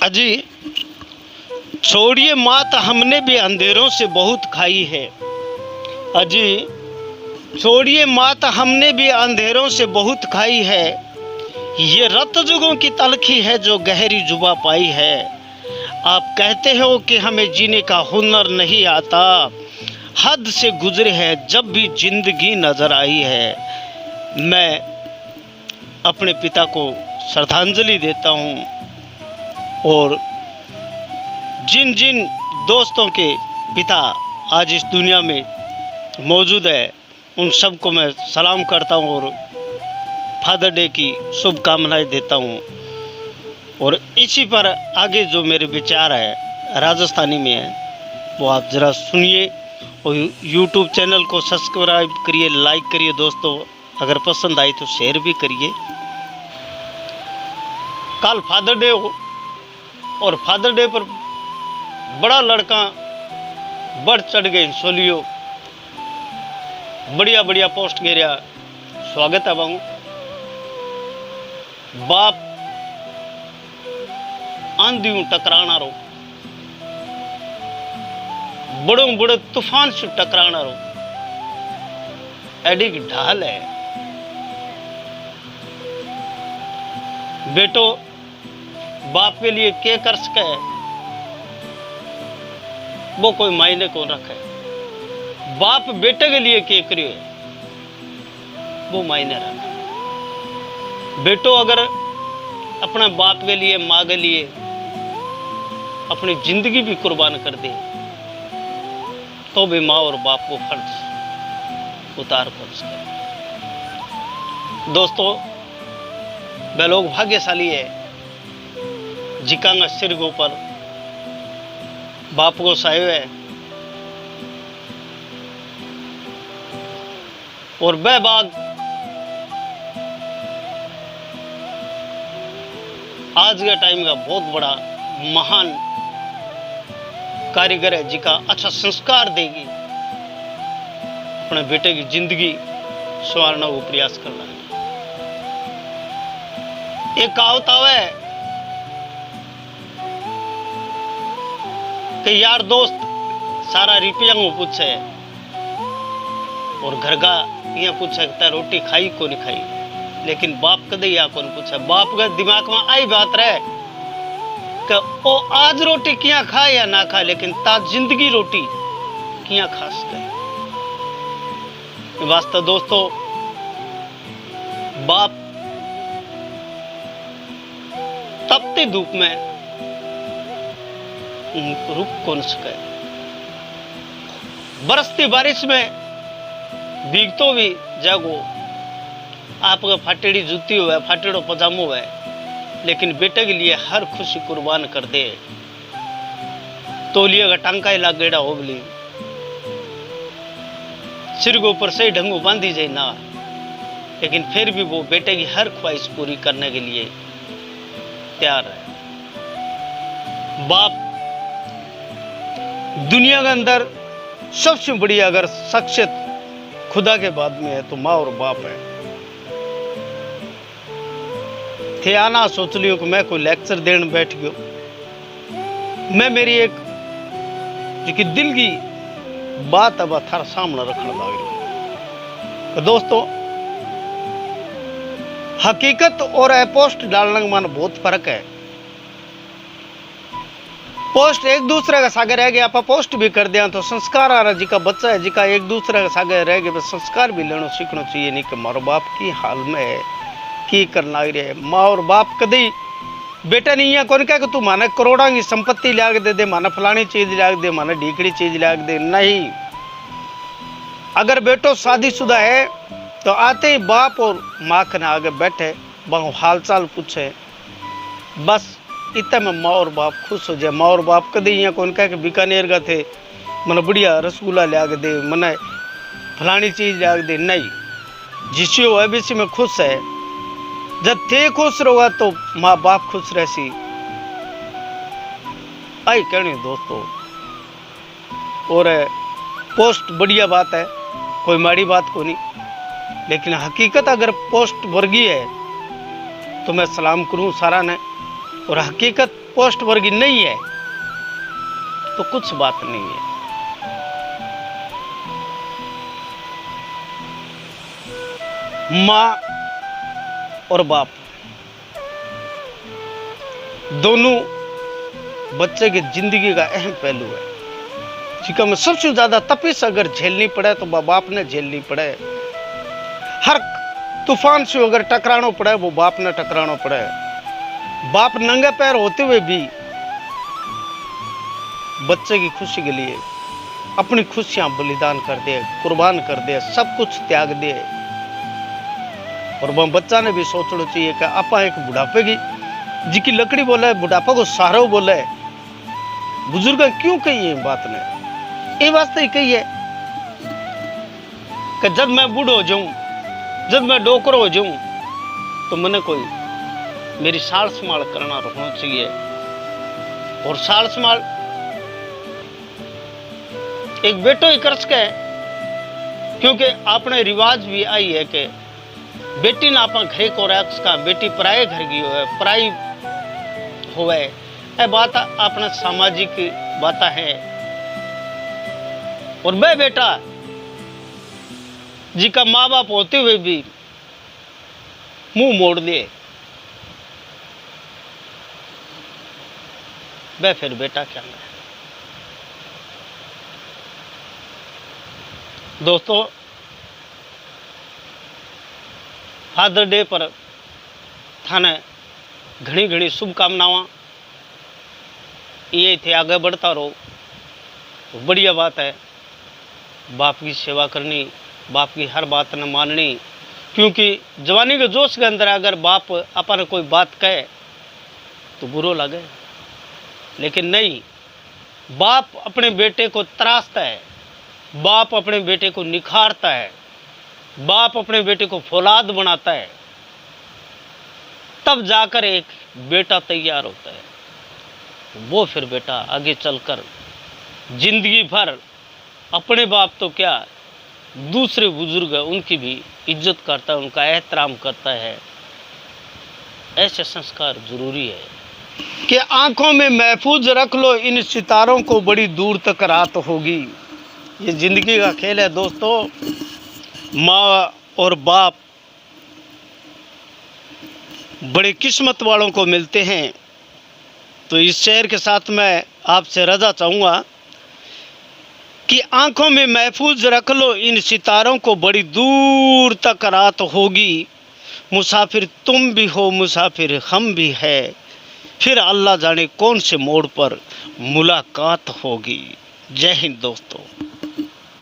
अजी छोड़िए मात, हमने भी अंधेरों से बहुत खाई है। अजी छोड़िए मात, हमने भी अंधेरों से बहुत खाई है। ये रत जुगों की तलखी है जो गहरी जुबा पाई है। आप कहते हो कि हमें जीने का हुनर नहीं आता, हद से गुजरे है जब भी जिंदगी नजर आई है। मैं अपने पिता को श्रद्धांजलि देता हूँ और जिन जिन दोस्तों के पिता आज इस दुनिया में मौजूद है उन सबको मैं सलाम करता हूँ और फादर डे की शुभकामनाएं देता हूँ। और इसी पर आगे जो मेरे विचार है राजस्थानी में है वो आप ज़रा सुनिए और यूट्यूब चैनल को सब्सक्राइब करिए, लाइक करिए दोस्तों। अगर पसंद आई तो शेयर भी करिए। कल फादर डे हो और फादर डे पर बड़ा लड़का बढ़ चढ़ गए सोलियो, बढ़िया बढ़िया पोस्ट घेरिया, स्वागत है बाबू। बाप आंधी टकराना रो, बड़ों बड़े तूफान से टकराना रो, एडी की ढाल है। बेटो बाप के लिए क्या कर सके वो कोई मायने को रखे, बाप बेटे के लिए क्या करिए वो मायने रखे। बेटो अगर अपने बाप के लिए माँ के लिए अपनी जिंदगी भी कुर्बान कर दे तो भी माँ और बाप को फर्ज उतार कर सके। दोस्तों वे लोग भाग्यशाली है जिकांगा सिर के ऊपर बाप को सायो है और वह बाग आज के टाइम का बहुत बड़ा महान कारीगर है जिका अच्छा संस्कार देगी, अपने बेटे की जिंदगी संवारने को प्रयास कर रहा है। एक कहावत है कि यार दोस्त सारा रुपया को पूछे और घर का ये पूछे रोटी खाई को नहीं खाई, लेकिन बाप कदे या कौन पूछे। बाप के दिमाग में आई बात रहे कि ओ आज रोटी किया खाए या ना खाए, लेकिन ताज जिंदगी रोटी किया खा सके। वास्तव दोस्तों बाप तपती धूप में रुक कौन सके, बरसती बारिश में भीग तो भी जागो, आपका फाटेड़ी जूती हुआ है, फाटेड़ो पजामो है, लेकिन बेटे के लिए हर खुशी कुर्बान कर दे। तोलिया का टांका ही लागेड़ा हो बोली, सिर के ऊपर सही ढंगो बांधी जाए ना, लेकिन फिर भी वो बेटे की हर ख्वाहिश पूरी करने के लिए तैयार है। बाप दुनिया के अंदर सबसे बड़ी अगर शख्सियत खुदा के बाद में है तो माँ और बाप है। थे आना सोच लियो कि मैं कोई लेक्चर देने बैठ गयो, मैं मेरी एक जो दिल की बात अब थार सामने रखने लग रही। तो दोस्तों हकीकत और पोस्ट डालने में बहुत फर्क है। पोस्ट एक दूसरे का सागे रह गया, आप पोस्ट भी कर दिया तो संस्कार आ रहा, जिका बच्चा है जिका एक दूसरे का सागे रह गया संस्कार भी लेना सीखना चाहिए। नहीं कि मारो बाप की हाल में है की करना लग रहा है। माँ और बाप कदी बेटा नहीं है कौन कह कि तू माने करोड़ा की संपत्ति लाग दे, माने फलानी चीज लाग दे, माने ढीकड़ी चीज लाग दे। नहीं, अगर बेटो शादीशुदा है तो आते ही बाप और माँ के आगे बैठे बहु हाल चाल पूछे, बस इतना में माँ और बाप खुश हो जाए। माँ और बाप कदी यहाँ कौन कह के बीकानेर का थे मैंने बढ़िया रसगुल्ला लिया के दे, मैंने फलानी चीज लिया के दे। नहीं, जिसी हो बीसी में खुश है, जब थे खुश रहोगा तो माँ बाप खुश रहसी। आई कहनी दोस्तों। और पोस्ट बढ़िया बात है, कोई माड़ी बात को नहीं, लेकिन हकीकत अगर पोस्ट वर्गीय है तो मैं सलाम करूं सारा ने। और हकीकत पोस्ट वर्गी नहीं है तो कुछ बात नहीं है। माँ और बाप दोनों बच्चे की जिंदगी का अहम पहलू है, जिसका में सबसे ज्यादा तपिश अगर झेलनी पड़े तो बाप ने झेलनी पड़े। हर तूफान से अगर टकराना पड़े वो बाप ने टकराना पड़े। बाप नंगे पैर होते हुए भी बच्चे की खुशी के लिए अपनी खुशियां बलिदान कर दे, कुर्बान कर दे, सब कुछ त्याग दे। और वह बच्चा ने भी सोचना चाहिए कि आपा एक बुढ़ापे की जिकी लकड़ी बोले, बुढ़ापा को सहारा बोले। बुजुर्ग क्यों कही है बात ने? ये वास्ते ही कही है कि जब मैं बूढ़ हो जाऊं, जब मैं डोकर हो जाऊं, तो मैंने कोई मेरी साल संभाल करना रखना चाहिए। और साल संभाल एक बेटो ही कर सके, क्योंकि आपने रिवाज भी आई है कि बेटी ना अपना घरे को रख सका, बेटी पराए घर की हो पराई होवे। ये बात अपना सामाजिक बात है। और वह बेटा जिसका माँ बाप होते हुए भी मुंह मोड़ दे, वह फिर बेटा क्या है? दोस्तों, फादर डे पर थाने घनी घनी शुभकामनावां। ये थे आगे बढ़ता रहो, तो बढ़िया बात है। बाप की सेवा करनी, बाप की हर बात न माननी, क्योंकि जवानी के जोश के अंदर अगर बाप अपन कोई बात कहे तो बुरो लगे, लेकिन नहीं, बाप अपने बेटे को तराशता है, बाप अपने बेटे को निखारता है, बाप अपने बेटे को फौलाद बनाता है, तब जाकर एक बेटा तैयार होता है। वो फिर बेटा आगे चलकर जिंदगी भर अपने बाप तो क्या, दूसरे बुजुर्ग उनकी भी इज्जत करता है, उनका एहतराम करता है। ऐसे संस्कार जरूरी है कि आंखों में महफूज रख लो इन सितारों को, बड़ी दूर तक रात होगी। ये जिंदगी का खेल है दोस्तों। माँ और बाप बड़ी किस्मत वालों को मिलते हैं। तो इस शेर के साथ मैं आपसे रजा चाहूँगा कि आंखों में महफूज रख लो इन सितारों को, बड़ी दूर तक रात होगी। मुसाफिर तुम भी हो, मुसाफिर हम भी है, फिर अल्लाह जाने कौन से मोड़ पर मुलाकात होगी। जय हिंद दोस्तों।